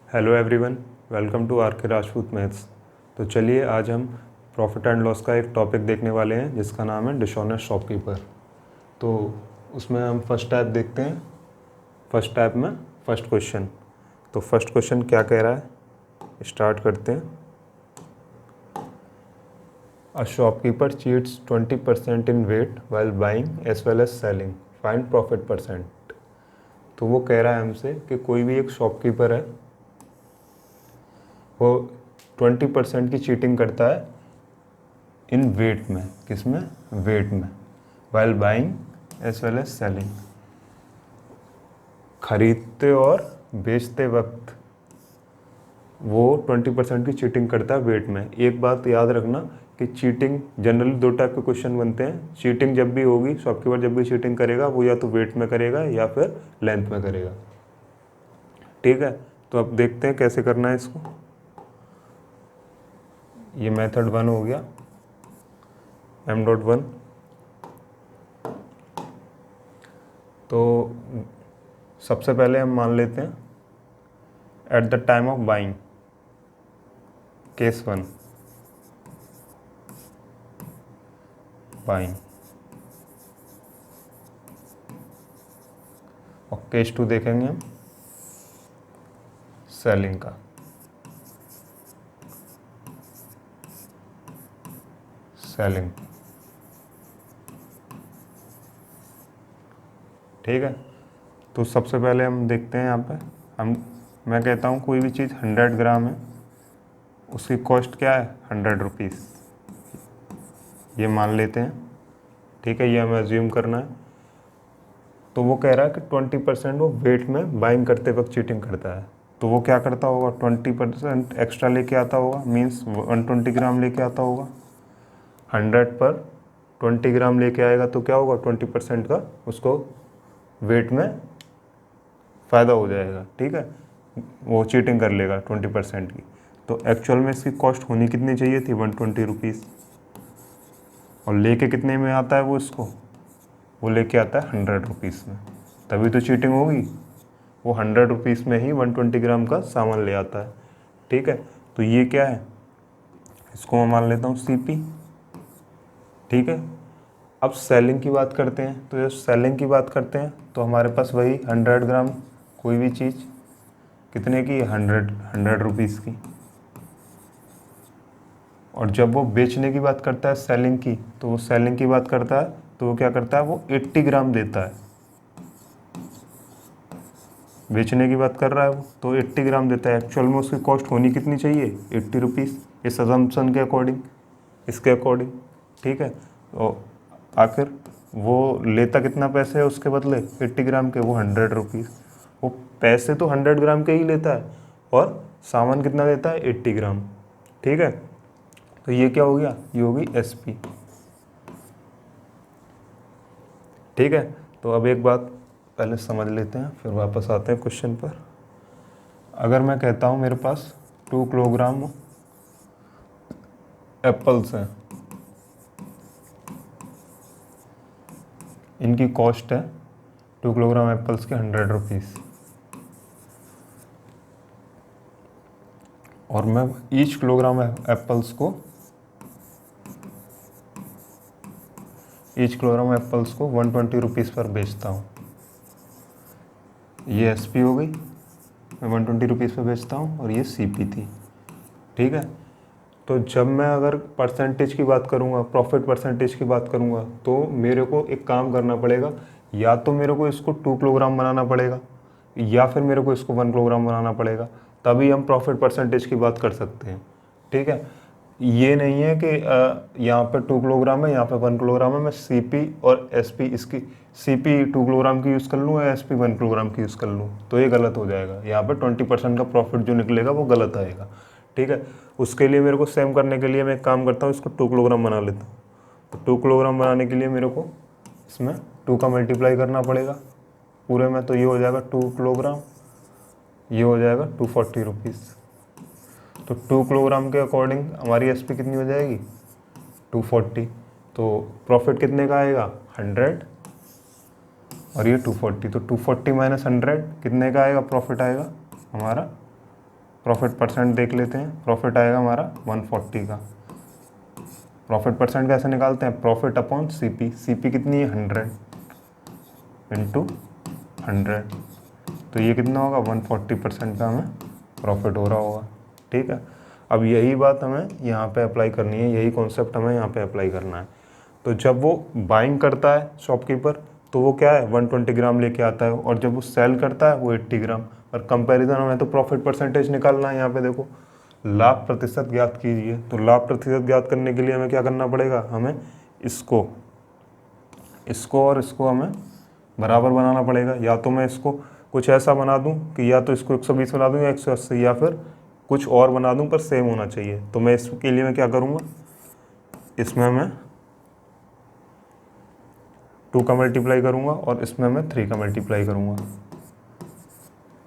Hello everyone, welcome to R K Rajput maths. तो चलिए आज हम प्रॉफिट एंड लॉस का एक टॉपिक देखने वाले हैं जिसका नाम है डिसऑनेस्ट शॉपकीपर। तो उसमें हम फर्स्ट टाइप देखते हैं। फर्स्ट टाइप में फर्स्ट क्वेश्चन। तो फर्स्ट क्वेश्चन क्या कह रहा है, स्टार्ट करते हैं। A shopkeeper cheats 20% in weight while buying as well as selling, find profit percent. तो वो कह रहा है हमसे कि कोई भी एक शॉपकीपर है, वो 20% की चीटिंग करता है इन वेट में। किस में? वेट में। While buying as well as selling, खरीदते और बेचते वक्त वो 20% की चीटिंग करता है वेट में। एक बात याद रखना कि चीटिंग जनरली दो टाइप के क्वेश्चन बनते हैं। चीटिंग जब भी होगी, शॉपकीपर जब भी चीटिंग करेगा वो या तो वेट में करेगा या फिर लेंथ में करेगा। ठीक है, तो अब देखते हैं कैसे करना है इसको। ये मेथड 1 हो गया, m.1। तो सबसे पहले हम मान लेते हैं at the time of buying, case 1 buying, और केस 2 देखेंगे हम सेलिंग का। सेलिंग, ठीक है। तो सबसे पहले हम देखते हैं यहाँ पे मैं कहता हूँ कोई भी चीज़ 100 ग्राम है, उसकी कॉस्ट क्या है 100 रुपीज़, ये मान लेते हैं। ठीक है, ये हमें अज्यूम करना है। तो वो कह रहा है कि 20% वो वेट में बाइंग करते वक्त चीटिंग करता है। तो वो क्या करता होगा, 20% एक्स्ट्रा लेके आता होगा, मीन्स 120 ग्राम लेके आता होगा। 100 पर 20 ग्राम लेके आएगा तो क्या होगा, 20% का उसको वेट में फ़ायदा हो जाएगा। ठीक है, वो चीटिंग कर लेगा 20% की। तो एक्चुअल में इसकी कॉस्ट होनी कितनी चाहिए थी, 120 रुपीज़। और लेके कितने में आता है वो इसको, वो लेके आता है 100 रुपीज़ में, तभी तो चीटिंग होगी। वो 100 रुपीज़ में ही 120 ग्राम का सामान ले आता है। ठीक है, तो ये क्या है, इसको मैं मान लेता हूँ CP। ठीक है, अब सेलिंग की बात करते हैं। तो जब सेलिंग की बात करते हैं तो हमारे पास वही 100 ग्राम कोई भी चीज़ कितने की, 100 रुपीज़ की। और जब वो बेचने की बात करता है सेलिंग की, तो वो सेलिंग की बात करता है तो वो क्या करता है, वो 80 ग्राम देता है। बेचने की बात कर रहा है वो, तो 80 ग्राम देता है। एक्चुअल में उसकी कॉस्ट होनी कितनी चाहिए, 80 रुपीज़, इस अजम्पशन के अकॉर्डिंग, इसके अकॉर्डिंग। ठीक है, तो आखिर वो लेता कितना पैसे है उसके बदले 80 ग्राम के, वो 100 रुपीज़। वो पैसे तो 100 ग्राम के ही लेता है और सामान कितना देता है, 80 ग्राम। ठीक है, तो ये क्या हो गया, ये होगी SP। ठीक है, तो अब एक बात पहले समझ लेते हैं, फिर वापस आते हैं क्वेश्चन पर। अगर मैं कहता हूँ मेरे पास 2 किलोग्राम एप्पल्स हैं, इनकी कॉस्ट है 2 किलोग्राम एप्पल्स के 100 रुपीज़, और मैं ईच किलोग्राम एप्पल्स को 120 रुपीज़ पर बेचता हूँ। ये SP हो गई, मैं 120 रुपीज़ पर बेचता हूँ, और ये CP थी। ठीक है, तो जब मैं अगर परसेंटेज की बात करूँगा, प्रॉफिट परसेंटेज की बात करूँगा, तो मेरे को एक काम करना पड़ेगा। या तो मेरे को इसको 2 किलोग्राम बनाना पड़ेगा, या फिर मेरे को इसको 1 किलोग्राम बनाना पड़ेगा, तभी हम प्रॉफिट परसेंटेज की बात कर सकते हैं। ठीक है, ये नहीं है कि यहाँ पर 2 किलोग्राम है, यहाँ पर 1 किलोग्राम है, मैं CP और SP, इसकी CP 2 किलोग्राम की यूज़ कर लूँ या SP 1 किलोग्राम की यूज़ कर लूँ, तो ये गलत हो जाएगा। यहाँ पर 20% का प्रॉफिट जो निकलेगा वो गलत आएगा। ठीक है, उसके लिए मेरे को सेम करने के लिए मैं एक काम करता हूँ, इसको 2 किलोग्राम बना लेता हूँ। तो 2 किलोग्राम बनाने के लिए मेरे को इसमें 2 का मल्टीप्लाई करना पड़ेगा पूरे में, तो ये हो जाएगा 2 किलोग्राम, ये हो जाएगा 240 रुपीज़। तो 2 किलोग्राम के अकॉर्डिंग हमारी SP कितनी हो जाएगी, 240। तो प्रॉफिट कितने का आएगा, 100, और ये 240। तो 240 माइनस 100 कितने का आएगा, प्रॉफिट आएगा हमारा प्रॉफिट परसेंट देख लेते हैं। प्रॉफिट आएगा हमारा 140 का। प्रॉफिट परसेंट कैसे निकालते हैं? Profit upon CP. सीपी कितनी है? 100 इंटू 100, तो ये कितना होगा? 140% का हमें प्रॉफिट हो रहा होगा। ठीक है, अब यही बात हमें यहाँ पे अप्लाई करनी है, यही कॉन्सेप्ट हमें यहाँ पे अप्लाई करना है। तो जब वो बाइंग करता है शॉपकीपर, तो वो क्या है? 120 ग्राम लेके आता है, और जब वो सेल करता है वो 80 ग्राम। और कंपैरिजन हमें तो प्रॉफिट परसेंटेज निकालना है। यहाँ पे देखो, लाभ प्रतिशत ज्ञात कीजिए। तो लाभ प्रतिशत ज्ञात करने के लिए हमें क्या करना पड़ेगा? हमें इसको और इसको हमें बराबर बनाना पड़ेगा। या तो मैं इसको कुछ ऐसा बना दूं कि या तो इसको 120 बना दूं या 180, या फिर कुछ और बना दूं, पर सेम होना चाहिए। तो मैं इसके लिए मैं क्या करूँगा? इसमें मैं 2 का मल्टीप्लाई करूँगा और इसमें मैं 3 का मल्टीप्लाई करूँगा।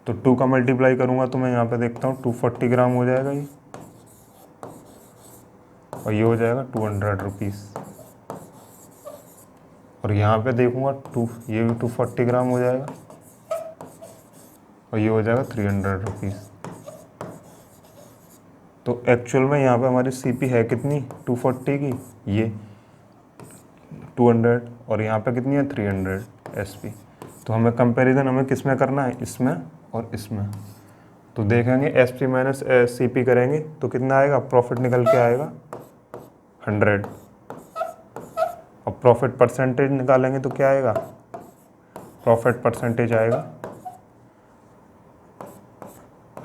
तो 2 का मल्टीप्लाई करूँगा तो मैं यहाँ पे देखता हूँ 240 ग्राम हो जाएगा ये, और ये हो जाएगा 200 रुपीज़। और यहाँ पे देखूँगा ये भी 240 ग्राम हो जाएगा, और ये हो जाएगा 300 रुपीज़। तो एक्चुअल में यहाँ पे हमारी सीपी है कितनी? 240 की, ये 200, और यहाँ पे कितनी है? 300 एसपी। तो हमें कंपैरिजन हमें किस में करना है? इसमें और इसमें। तो देखेंगे एसपी माइनस सीपी करेंगे तो कितना आएगा? प्रॉफिट निकल के आएगा 100। और प्रॉफिट परसेंटेज निकालेंगे तो क्या आएगा? प्रॉफिट परसेंटेज आएगा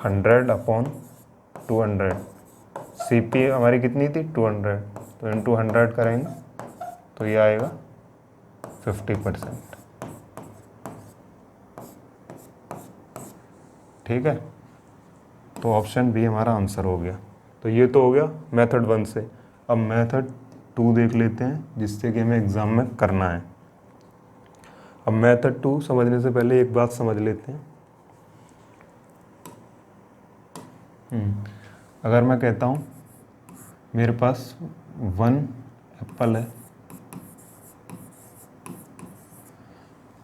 100 अपॉन 200। सीपी हमारी कितनी थी? 200, तो इंटू 100 करेंगे तो ये आएगा 50%। ठीक है, तो ऑप्शन बी हमारा आंसर हो गया। तो ये तो हो गया मेथड 1 से। अब मेथड 2 देख लेते हैं, जिससे कि हमें एग्ज़ाम में करना है। अब मेथड 2 समझने से पहले एक बात समझ लेते हैं। अगर मैं कहता हूँ मेरे पास 1 एप्पल है,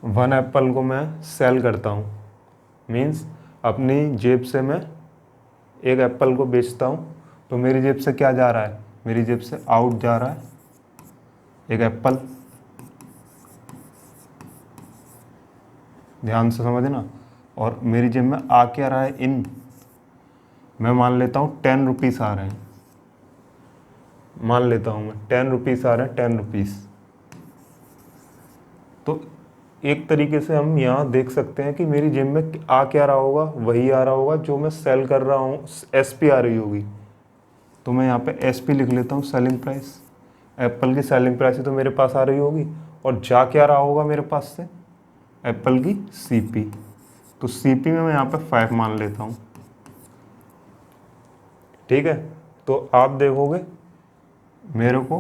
1 एप्पल को मैं सेल करता हूँ, मीन्स अपनी जेब से मैं एक एप्पल को बेचता हूँ, तो मेरी जेब से क्या जा रहा है? मेरी जेब से आउट जा रहा है एक एप्पल। ध्यान से समझना। और मेरी जेब में आ क्या रहा है? इन। मैं मान लेता हूँ 10 रुपीज़ आ रहे हैं, मान लेता हूँ मैं 10 रुपीज़ आ रहे हैं, 10 रुपीज़। तो एक तरीके से हम यहाँ देख सकते हैं कि मेरी जेब में आ क्या रहा होगा? वही आ रहा होगा जो मैं सेल कर रहा हूँ, एसपी आ रही होगी। तो मैं यहाँ पे एसपी लिख लेता हूँ, सेलिंग प्राइस। एप्पल की सेलिंग प्राइस ही तो मेरे पास आ रही होगी, और जा क्या रहा होगा मेरे पास से? एप्पल की सीपी। तो सीपी में मैं यहाँ पे 5 मान लेता हूँ। ठीक है, तो आप देखोगे मेरे को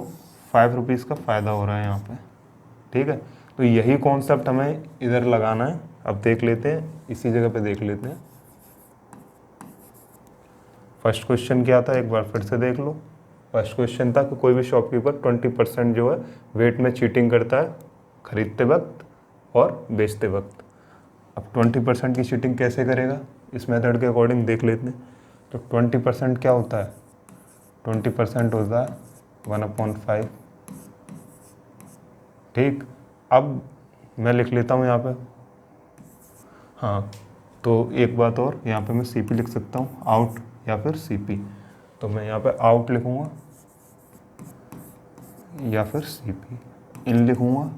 5 रुपीज़ का फ़ायदा हो रहा है यहाँ पे। ठीक है, तो यही कॉन्सेप्ट हमें इधर लगाना है। अब देख लेते हैं, इसी जगह पे देख लेते हैं। फर्स्ट क्वेश्चन क्या था, एक बार फिर से देख लो। फर्स्ट क्वेश्चन था कि कोई भी शॉपकीपर 20% जो है वेट में चीटिंग करता है, खरीदते वक्त और बेचते वक्त। अब 20% की चीटिंग कैसे करेगा? इस मेथड के अकॉर्डिंग देख लेते हैं। तो 20% क्या होता है? 20% होता है 1/5। ठीक, अब मैं लिख लेता हूँ यहाँ पे। हाँ, तो एक बात और, यहाँ पे मैं सीपी लिख सकता हूँ, आउट या फिर सीपी। तो मैं यहाँ पे आउट लिखूँगा या फिर सीपी, इन लिखूँगा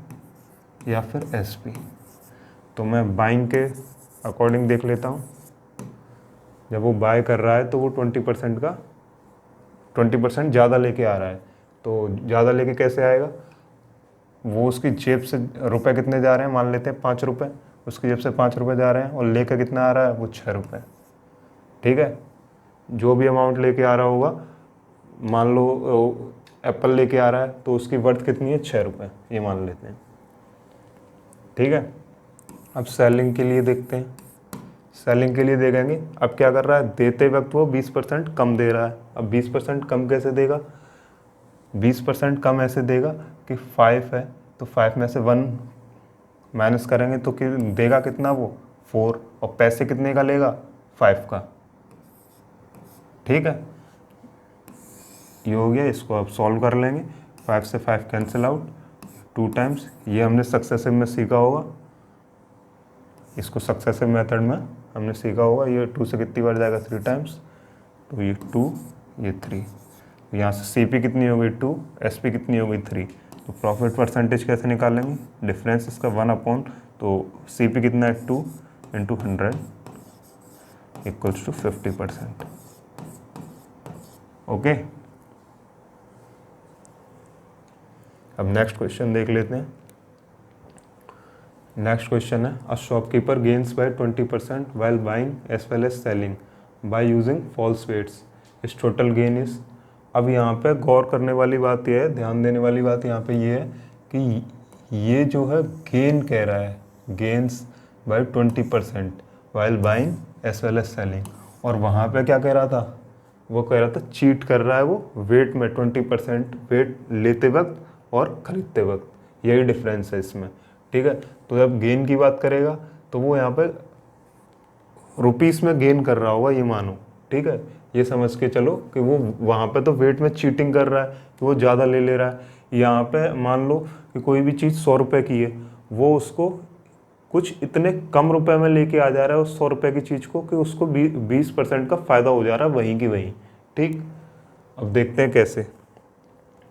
या फिर एसपी। तो मैं बाइंग के अकॉर्डिंग देख लेता हूँ। जब वो बाय कर रहा है तो वो 20% ज़्यादा लेके आ रहा है। तो ज़्यादा लेके कैसे आएगा? वो उसकी जेब से रुपए कितने जा रहे हैं? मान लेते हैं 5 रुपये। उसकी जेब से 5 रुपये जा रहे हैं, और लेकर कितना आ रहा है? वो 6 रुपये। ठीक है, जो भी अमाउंट लेके आ रहा होगा, मान लो एप्पल लेके आ रहा है तो उसकी वर्थ कितनी है? 6 रुपये, ये मान लेते हैं। ठीक है, अब सेलिंग के लिए देखते हैं। सेलिंग के लिए देखेंगे, अब क्या कर रहा है? देते वक्त वो 20% कम दे रहा है। अब 20% कम कैसे देगा? 20% कम ऐसे देगा कि 5 है तो 5 में से 1 माइनस करेंगे तो देगा कितना? वो 4। और पैसे कितने का लेगा? 5 का। ठीक है, ये हो गया। इसको अब सॉल्व कर लेंगे। 5 से 5 कैंसिल आउट, 2 टाइम्स। ये हमने सक्सेसिव में सीखा होगा, इसको सक्सेसिव मेथड में हमने सीखा होगा। ये 2 से कितनी बार जाएगा, 3 टाइम्स, तो ये 2, ये 3। यहाँ से सी पी कितनी हो गई 2, एस पी कितनी हो गई 3। तो प्रॉफिट परसेंटेज कैसे निकालेंगे, डिफरेंस इसका 1 तो सी पी कितना है 2 इंटू 100 इक्वल्स टू 50%। ओके, अब नेक्स्ट क्वेश्चन देख लेते हैं। नेक्स्ट क्वेश्चन है, a shopkeeper gains by 20% while buying as well as selling by using false weights, इस टोटल गेन इज। अब यहाँ पे गौर करने वाली बात यह है, ध्यान देने वाली बात यहाँ पे ये है कि ये जो है गेन कह रहा है, gains by 20% while buying as well as selling, और वहाँ पे क्या कह रहा था, वो कह रहा था चीट कर रहा है वो वेट में, 20% वेट लेते वक्त और ख़रीदते वक्त। यही डिफरेंस है इसमें, ठीक है। तो जब गेन की बात करेगा तो वो यहाँ पे रुपीस में गेन कर रहा होगा, ये मानो, ठीक है। ये समझ के चलो कि वो वहाँ पे तो वेट में चीटिंग कर रहा है, कि वो ज़्यादा ले ले रहा है। यहाँ पे मान लो कि कोई भी चीज़ 100 रुपये की है, वो उसको कुछ इतने कम रुपए में लेके आ जा रहा है उस 100 रुपये की चीज़ को कि उसको 20% का फ़ायदा हो जा रहा है वहीं की वहीं, ठीक। अब देखते हैं कैसे,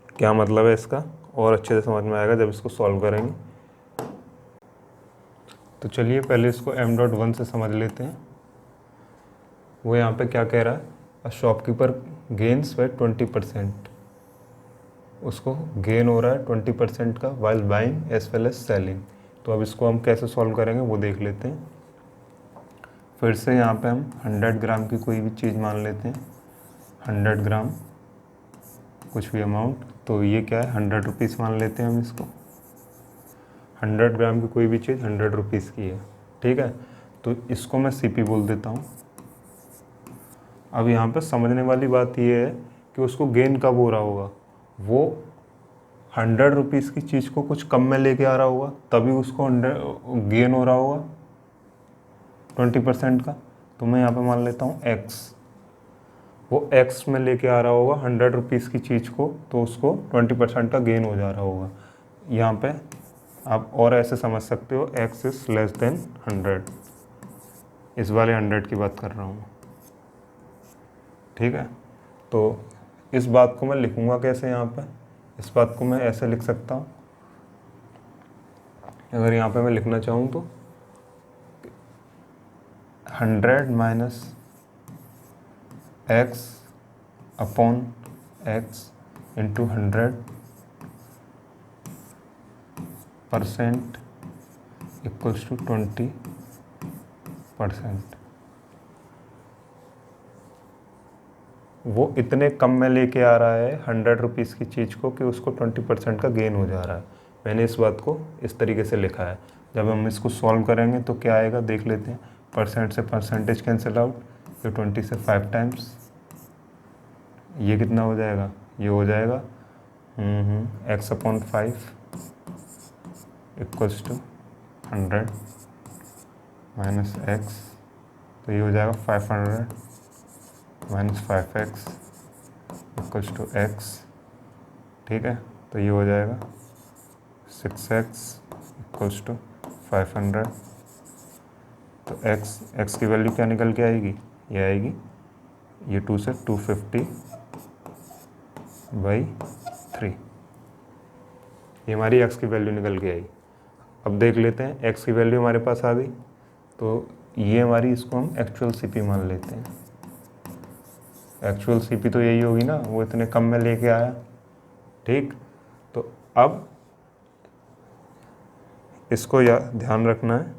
क्या मतलब है इसका, और अच्छे से समझ में आएगा जब इसको सॉल्व करेंगे। तो चलिए पहले इसको m.1 से समझ लेते हैं। वो यहाँ पे क्या कह रहा है, अ शॉपकीपर गेन्स बाय 20%, उसको गेन हो रहा है 20% का while buying as well as selling. तो अब इसको हम कैसे सॉल्व करेंगे वो देख लेते हैं। फिर से यहाँ पे हम 100 ग्राम की कोई भी चीज़ मान लेते हैं, 100 ग्राम कुछ भी अमाउंट, तो ये क्या है 100 रुपीज़ मान लेते हैं हम इसको। 100 ग्राम की कोई भी चीज़ 100 रुपीज़ की है, ठीक है। तो इसको मैं सीपी बोल देता हूँ। अब यहाँ पे समझने वाली बात ये है कि उसको गेन कब हो रहा होगा, वो 100 रुपीज़ की चीज़ को कुछ कम में लेके आ रहा होगा, तभी उसको गेन हो रहा होगा 20% का। तो मैं यहाँ पे मान लेता हूँ x, वो x में लेके आ रहा होगा 100 रुपीज़ की चीज़ को, तो उसको 20% का गेन हो जा रहा होगा। यहाँ पे आप और ऐसे समझ सकते हो, x इज़ लेस देन 100, इस वाले 100 की बात कर रहा हूँ, ठीक है। तो इस बात को मैं लिखूँगा कैसे, यहाँ पे इस बात को मैं ऐसे लिख सकता हूँ, अगर यहाँ पे मैं लिखना चाहूँ तो 100 minus x upon x into 100% equals to 20%। वो इतने कम में लेके आ रहा है 100 रुपीज़ की चीज़ को कि उसको 20% का गेन हो जा रहा है। मैंने इस बात को इस तरीके से लिखा है। जब हम इसको सॉल्व करेंगे तो क्या आएगा देख लेते हैं। परसेंट से परसेंटेज कैंसिल आउट, तो 20 से 5 टाइम्स, ये कितना हो जाएगा, ये हो जाएगा x upon 5 equals to 100 minus x, तो ये हो जाएगा 500 minus 5x equals to x, ठीक है। तो ये हो जाएगा 6x इक्वल्स टू 500। तो x की वैल्यू क्या निकल के आएगी, ये आएगी, ये 2 से 250/3, ये हमारी x की वैल्यू निकल के आई। अब देख लेते हैं x की वैल्यू हमारे पास आ गई, तो ये हमारी, इसको हम एक्चुअल सीपी मान लेते हैं। एक्चुअल सीपी तो यही होगी ना, वो इतने कम में लेके आया, ठीक। तो अब इसको ध्यान रखना है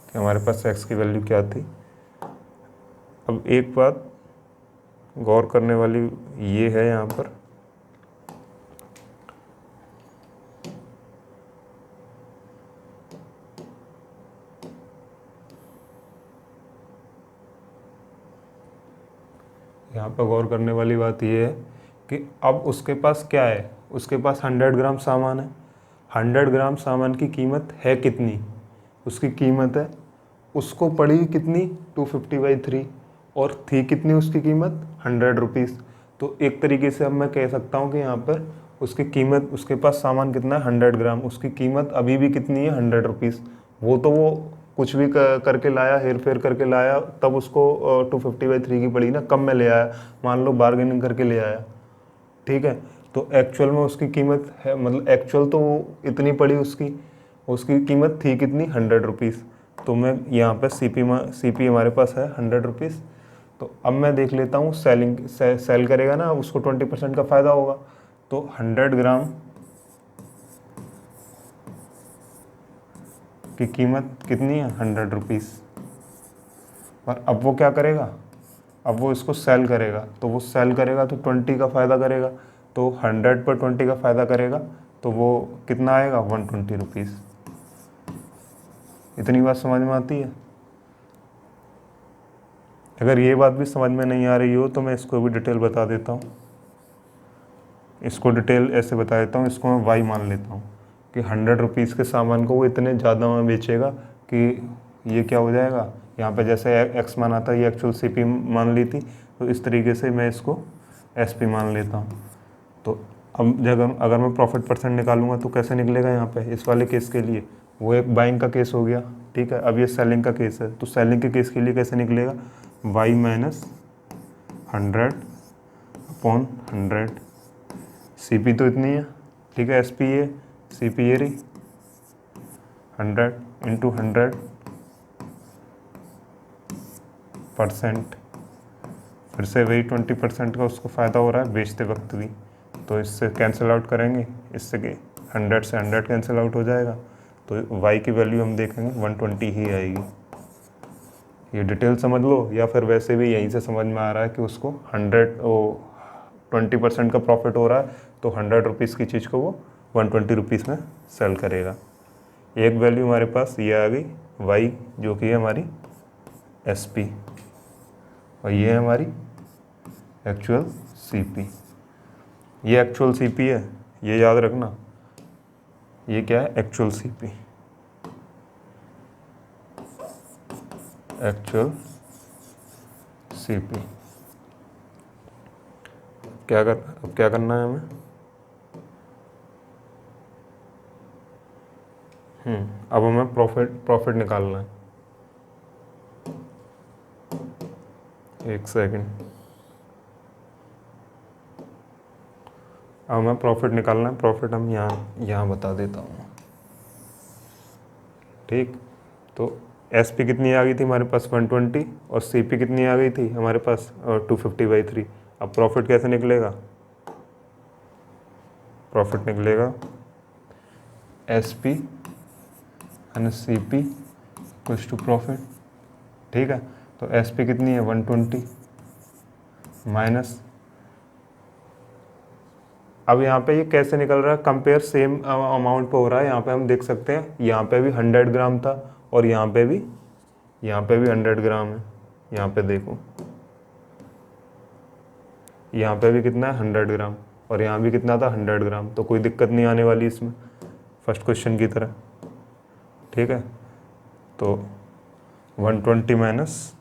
कि हमारे पास x की वैल्यू क्या थी। अब एक बात गौर करने वाली ये है, यहाँ पर गौर करने वाली बात ये है कि अब उसके पास क्या है, उसके पास 100 ग्राम सामान है। 100 ग्राम सामान की कीमत है कितनी, उसकी कीमत है, उसको पड़ी कितनी 250/3, और थी कितनी उसकी कीमत 100 रुपीज़। तो एक तरीके से अब मैं कह सकता हूँ कि यहाँ पर उसकी कीमत, उसके पास सामान कितना है 100 ग्राम, उसकी कीमत अभी भी कितनी है 100 रुपीज़। वो तो वो कुछ भी करके लाया, हेर फेर करके लाया, तब उसको 250/3 की पड़ी ना, कम में ले आया, मान लो बार्गेनिंग करके ले आया, ठीक है। तो एक्चुअल में उसकी कीमत है, मतलब एक्चुअल तो वो इतनी पड़ी उसकी, उसकी कीमत थी कितनी 100 रुपीज़। तो मैं यहाँ पर सीपी हमारे पास है 100 रुपीज़। तो अब मैं देख लेता हूँ सेल करेगा ना, उसको 20% का फ़ायदा होगा। तो 100 ग्राम की कीमत कितनी है 100 रुपीज़। और अब वो क्या करेगा, अब वो इसको सेल करेगा, तो वो सेल करेगा तो 20 का फ़ायदा करेगा। तो 100 पर 20 का फ़ायदा करेगा तो वो कितना आएगा 120 रुपीज़। इतनी बात समझ में आती है। अगर ये बात भी समझ में नहीं आ रही हो तो मैं इसको भी डिटेल बता देता हूँ। इसको डिटेल ऐसे बता देता हूँ, इसको मैं वाई मान लेता हूँ कि 100 रुपीज़ के सामान को वो इतने ज़्यादा में बेचेगा कि ये क्या हो जाएगा, यहाँ पे जैसे एक्स माना था, ये एक्चुअल सीपी मान ली थी, तो इस तरीके से मैं इसको एसपी मान लेता हूँ। तो अब जब अगर मैं प्रॉफिट परसेंट निकालूंगा तो कैसे निकलेगा यहाँ पे इस वाले केस के लिए, वो एक बाइंग का केस हो गया, ठीक है। अब ये सेलिंग का केस है, तो सेलिंग के केस के लिए कैसे निकलेगा, वाई माइनस 100/100। सीपी तो इतनी है, ठीक है, एसपी ये, सीपी ये रही 100/100%। फिर से वही 20% का उसको फ़ायदा हो रहा है बेचते वक्त भी, तो इससे कैंसिल आउट करेंगे, इससे 100 से 100 कैंसिल आउट हो जाएगा, तो वाई की वैल्यू हम देखेंगे 120 ही आएगी। ये डिटेल समझ लो, या फिर वैसे भी यहीं से समझ में आ रहा है कि उसको 20% का प्रॉफिट हो रहा है, तो 100 रुपीज़ की चीज़ को वो 120 रुपीज़ में सेल करेगा। एक वैल्यू हमारे पास ये आ गई वाई, जो कि है हमारी एसपी, और ये है हमारी एक्चुअल सीपी। ये एक्चुअल सीपी है, ये याद रखना, ये क्या है एक्चुअल सीपी, एक्चुअल सीपी। अब क्या करना है हमें, अब हमें प्रॉफिट निकालना है। एक सेकंड, अब हमें प्रॉफिट निकालना है। प्रॉफिट हम यहाँ बता देता हूँ, ठीक। तो एसपी कितनी आ गई थी हमारे पास 120, और सीपी कितनी आ गई थी हमारे पास 250/3। अब प्रॉफिट कैसे निकलेगा, प्रॉफिट निकलेगा SP and CP equals to profit, ठीक है। तो एसपी कितनी है 120 माइनस, अब यहाँ पे ये कैसे निकल रहा है, कंपेयर सेम अमाउंट पे हो रहा है। यहाँ पे हम देख सकते हैं, यहाँ पे भी 100 ग्राम था, और यहाँ पे भी 100 ग्राम है। यहाँ पे देखो, यहाँ पे भी कितना है 100 ग्राम, और यहाँ भी कितना था 100 ग्राम, तो कोई दिक्कत नहीं आने वाली इसमें, फर्स्ट क्वेश्चन की तरह, ठीक है। तो 120 माइनस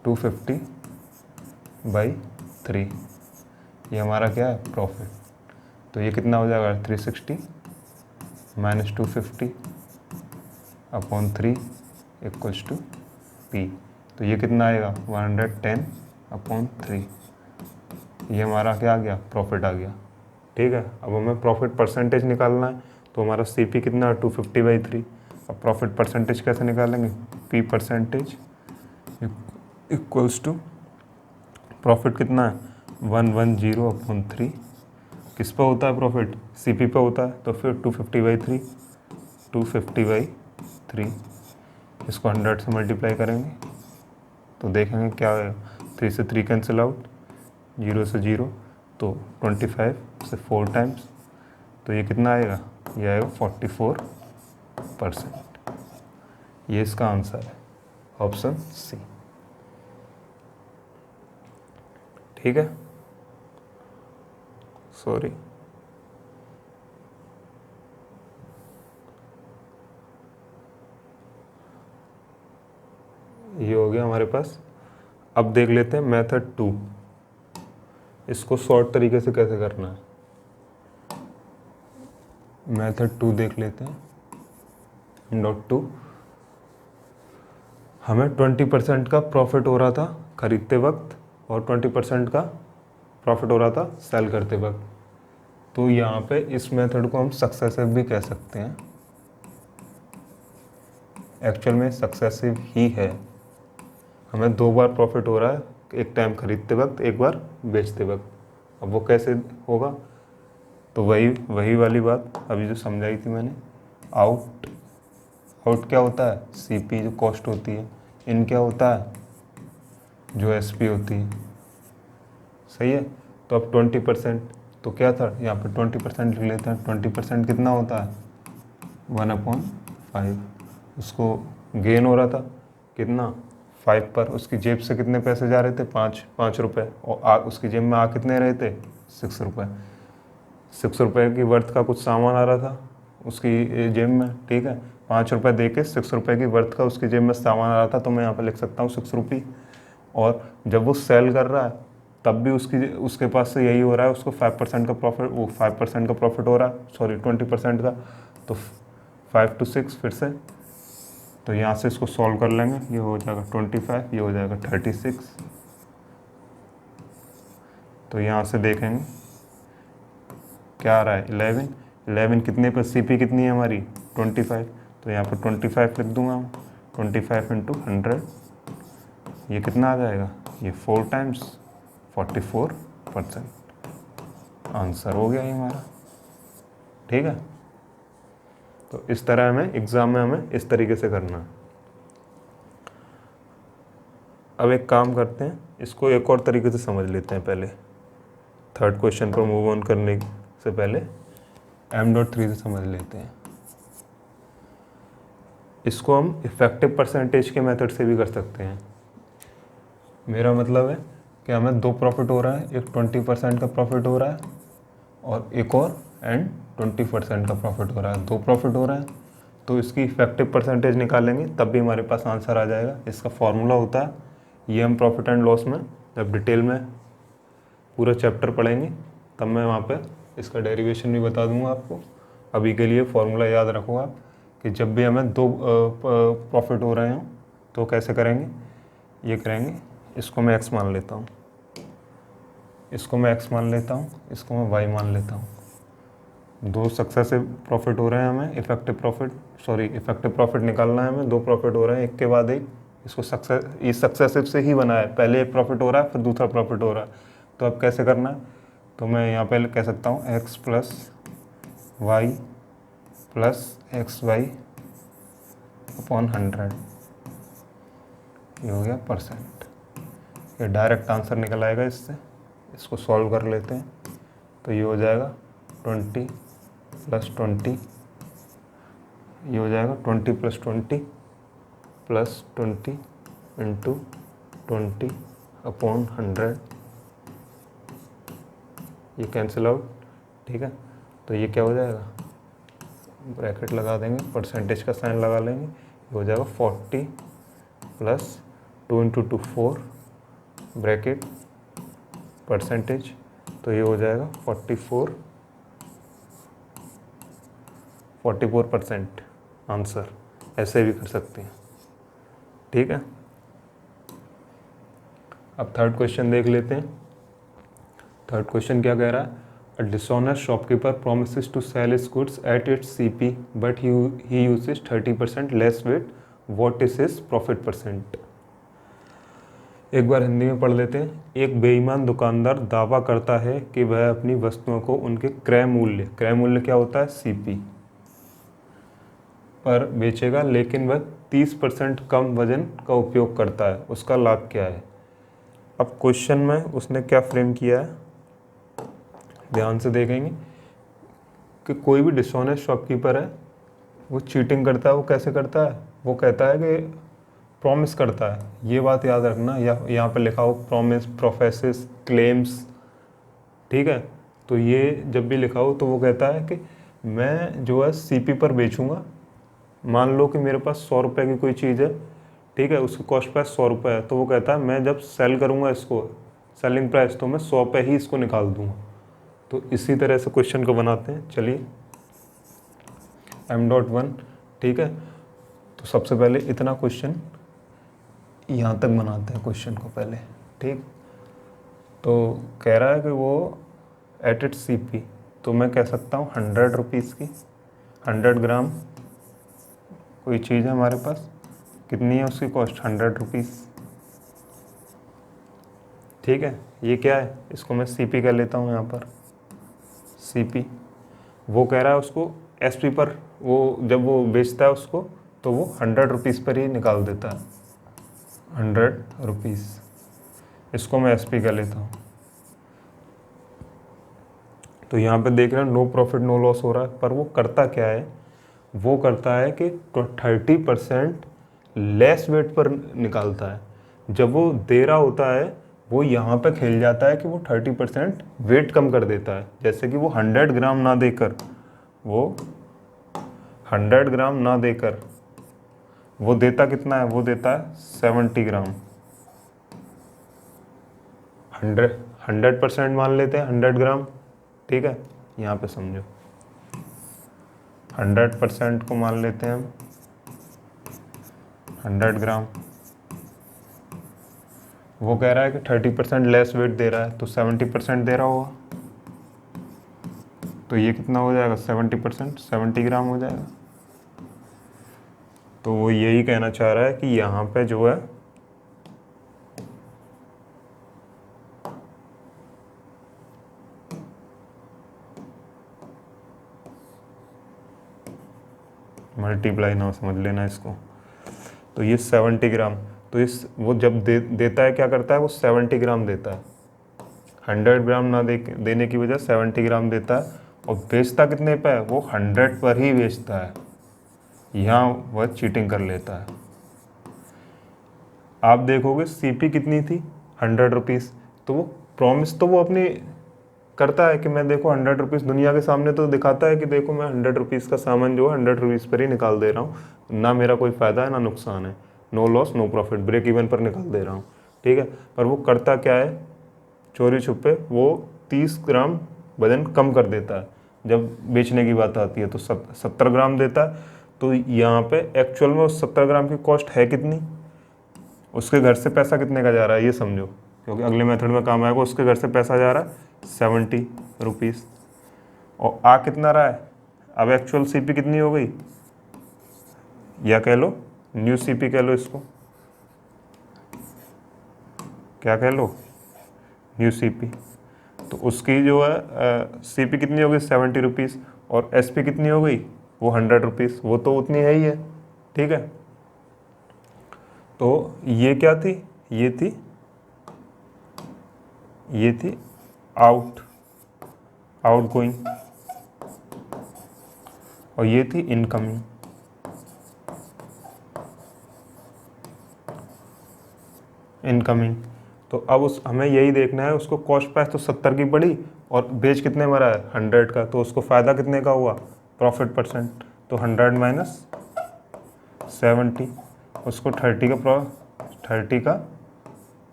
250/3, ये हमारा क्या है प्रॉफिट। तो ये कितना हो जाएगा 360 माइनस 250/3 इक्वल्स टू पी। तो ये कितना आएगा 110/3, ये हमारा क्या आ गया प्रॉफिट आ गया, ठीक है। अब हमें प्रॉफिट परसेंटेज निकालना है, तो हमारा सीपी कितना है 250/3। अब प्रॉफिट परसेंटेज कैसे निकालेंगे, P percentage equals to profit कितना है 110/3। किस पे होता है प्रॉफिट, सीपी पे होता है, तो फिर 250/3 इसको 100 से मल्टीप्लाई करेंगे तो देखेंगे क्या आएगा, 3 से 3 कैंसिल आउट, 0 से 0, तो 25 से 4 टाइम्स, तो ये कितना आएगा, ये आएगा 44%। ये इसका आंसर है, ऑप्शन सी, ठीक है। सॉरी, ये हो गया हमारे पास। अब देख लेते हैं मेथड 2, इसको शॉर्ट तरीके से कैसे करना है। मेथड 2 देख लेते हैं। नोट 2, हमें 20% का प्रॉफिट हो रहा था खरीदते वक्त और 20% का प्रॉफिट हो रहा था सेल करते वक्त। तो यहाँ पे इस मेथड को हम सक्सेसिव भी कह सकते हैं। एक्चुअल में सक्सेसिव ही है, हमें 2 बार प्रॉफिट हो रहा है, एक टाइम खरीदते वक्त, एक बार बेचते वक्त। अब वो कैसे होगा, तो वही वाली बात अभी जो समझाई थी मैंने। आउट क्या होता है, सीपी जो कॉस्ट होती है, इन क्या होता है, जो एसपी होती है। सही है। तो अब 20%, तो क्या था यहाँ पे 20% लिख लेते हैं। 20% कितना होता है, 1/5। उसको गेन हो रहा था कितना, 5 पर। उसकी जेब से कितने पैसे जा रहे थे, 5 रुपये। और उसकी जेब में आ कितने रहे थे, 6 रुपये। 6 रुपये की वर्थ का कुछ सामान आ रहा था उसकी जेब में, ठीक है। 5 रुपये दे के 6 रुपये की वर्थ का उसकी जेब में सामान आ रहा था, तो मैं यहाँ पे लिख सकता हूँ 6 रुपये। और जब वो सेल कर रहा है तब भी उसके पास से यही हो रहा है, उसको 5% का प्रॉफिट, वो 5% का प्रॉफिट हो रहा है, सॉरी 20% का। तो 5 to 6 फिर से, तो यहाँ से इसको सॉल्व कर लेंगे। ये हो जाएगा 25, ये हो जाएगा 36। तो यहाँ से देखेंगे क्या आ रहा है, 11 कितने पर, सीपी कितनी है हमारी, 25। तो यहाँ पर 25 लिख दूंगा मैं। 25 × 100, ये कितना आ जाएगा, ये 4 टाइम्स 44%। आंसर हो गया ये हमारा, ठीक है। तो इस तरह हमें एग्ज़ाम में हमें इस तरीके से करना है। अब एक काम करते हैं, इसको एक और तरीके से समझ लेते हैं पहले। थर्ड क्वेश्चन पर मूव ऑन करने से पहले M.3 से समझ लेते हैं। इसको हम इफेक्टिव परसेंटेज के मेथड से भी कर सकते हैं। मेरा मतलब है कि हमें 2 प्रॉफिट हो रहा है, एक 20% का प्रॉफिट हो रहा है और एक और एंड 20% का प्रॉफिट हो रहा है। 2 प्रॉफिट हो रहा है, तो इसकी इफेक्टिव परसेंटेज निकालेंगे तब भी हमारे पास आंसर आ जाएगा। इसका फॉर्मूला होता है, ये हम प्रॉफिट एंड लॉस में जब डिटेल में पूरा चैप्टर पढ़ेंगे तब मैं वहाँ पे इसका डेरिवेशन भी बता दूंगा आपको। अभी के लिए फॉर्मूला याद रखो आप, कि जब भी हमें 2 प्रॉफिट हो रहे हों तो कैसे करेंगे, ये करेंगे, इसको मैं x मान लेता हूँ, इसको मैं x मान लेता हूँ, इसको मैं y मान लेता हूँ। 2 सक्सेसिव प्रॉफिट हो रहे हैं हमें, इफेक्टिव प्रॉफिट निकालना है हमें। 2 प्रॉफिट हो रहे हैं एक के बाद एक, इसको सक्सेसिव से ही बना है, पहले एक प्रॉफिट हो रहा है फिर दूसरा प्रॉफिट हो रहा है। तो अब कैसे करना है, तो मैं यहाँ पे कह सकता हूँ x + y + xy / 100, ये हो गया परसेंट। ये डायरेक्ट आंसर निकल आएगा इससे। इसको सॉल्व कर लेते हैं, तो ये हो जाएगा 20 + 20, ये हो जाएगा 20 + 20 + 20 × 20/100, ये कैंसिल आउट, ठीक है। तो ये क्या हो जाएगा, ब्रैकेट लगा देंगे, परसेंटेज का साइन लगा लेंगे, ये हो जाएगा 40 + 2 × 2 4 ब्रैकेट परसेंटेज, तो ये हो जाएगा 44% आंसर। ऐसे भी कर सकते हैं, ठीक है। अब थर्ड क्वेश्चन देख लेते हैं। थर्ड क्वेश्चन क्या कह रहा है, अ dishonest shopkeeper promises to sell his goods at its CP but he uses 30% less weight. What is his profit percent? एक बार हिंदी में पढ़ लेते हैं। एक बेईमान दुकानदार दावा करता है कि वह अपनी वस्तुओं को उनके क्रय मूल्य क्या होता है, सीपी पर बेचेगा, लेकिन वह 30% कम वजन का उपयोग करता है। उसका लाभ क्या है। अब क्वेश्चन में उसने क्या फ्रेम किया है, ध्यान से देखेंगे कि कोई भी डिसऑनेस्ट शॉपकीपर है वो चीटिंग करता है। वो कैसे करता है, वो कहता है कि प्रॉमिस करता है, ये बात याद रखना, या यहाँ पे लिखा हो प्रॉमिस, प्रोफेसिस, क्लेम्स, ठीक है। तो ये जब भी लिखा हो तो वो कहता है कि मैं जो है सीपी पर बेचूंगा। मान लो कि मेरे पास 100 रुपये की कोई चीज़ है, ठीक है, उसकी कॉस्ट प्राइस 100 रुपये है, तो वो कहता है मैं जब सेल करूँगा इसको, सेलिंग प्राइस, तो मैं 100 पे ही इसको निकाल दूँगा। तो इसी तरह से क्वेश्चन को बनाते हैं। चलिए m.1, ठीक है, तो सबसे पहले इतना क्वेश्चन यहाँ तक बनाते हैं क्वेश्चन को पहले, ठीक। तो कह रहा है कि वो एट इट CP, तो मैं कह सकता हूँ 100 रुपीज़ की 100 ग्राम कोई चीज़ है हमारे पास, कितनी है उसकी कॉस्ट 100 रुपीज़, ठीक है। ये क्या है, इसको मैं CP कर लेता हूँ यहाँ पर, CP। वो कह रहा है उसको SP पर, वो जब वो बेचता है उसको तो वो 100 रुपीज़ पर ही निकाल देता है, 100 रुपीज़। इसको मैं SP कर लेता हूँ। तो यहाँ पे देख रहे हैं नो प्रॉफिट नो लॉस हो रहा है, पर वो करता क्या है, वो करता है कि 30% लेस वेट पर निकालता है। जब वो दे रहा होता है वो यहाँ पे खेल जाता है कि वो 30% वेट कम कर देता है। जैसे कि वो 100 ग्राम ना देकर, वो 100 ग्राम ना देकर वो देता कितना है, वो देता है 70 ग्राम। 100% मान लेते हैं 100 ग्राम, ठीक है। यहाँ पे समझो 100% को मान लेते हैं हम 100 ग्राम। वो कह रहा है कि 30% लेस वेट दे रहा है, तो 70% दे रहा होगा, तो ये कितना हो जाएगा 70%, 70 ग्राम हो जाएगा। तो वो यही कहना चाह रहा है कि यहाँ पे जो है मल्टीप्लाई ना समझ लेना इसको। तो ये 70 ग्राम, तो इस वो जब देता है क्या करता है, वो 70 ग्राम देता है। 100 ग्राम ना देने की वजह 70 ग्राम देता है, और बेचता कितने पे है, वो 100 पर ही बेचता है। यहाँ वह चीटिंग कर लेता है। आप देखोगे CP कितनी थी 100 रुपीज़, तो वो प्रॉमिस तो वो अपनी करता है कि मैं देखो 100 रुपीज़ दुनिया के सामने तो दिखाता है कि देखो मैं 100 रुपीज़ का सामान जो है 100 रुपीज़ पर ही निकाल दे रहा हूँ, ना मेरा कोई फ़ायदा है ना नुकसान है, no loss no profit, break even पर निकाल दे रहा हूँ, ठीक है। पर वो करता क्या है, चोरी छुपे वो 30 ग्राम वजन कम कर देता है। जब बेचने की बात आती है तो 70 ग्राम देता है। तो यहाँ पे एक्चुअल में उस 70 ग्राम की कॉस्ट है कितनी, उसके घर से पैसा कितने का जा रहा है ये समझो, क्योंकि अगले मेथड में काम आएगा। उसके घर से पैसा जा रहा है 70 रुपीज़, और आ कितना रहा है, अब एक्चुअल CP कितनी हो गई, या कह लो न्यू CP कह लो इसको, क्या कह लो, न्यू CP। तो उसकी जो है CP कितनी हो गई 70 रुपीज़, और SP कितनी हो गई, वो 100 रुपीज़, वो तो उतनी है ही है, ठीक है। तो ये क्या थी, ये थी आउटगोइंग, और ये थी इनकमिंग। तो अब हमें यही देखना है, उसको कॉस्ट प्राइस तो 70 की पड़ी और बेच कितने में रहा है 100 का, तो उसको फ़ायदा कितने का हुआ, प्रॉफिट परसेंट, तो 100 माइनस 70, उसको 30 का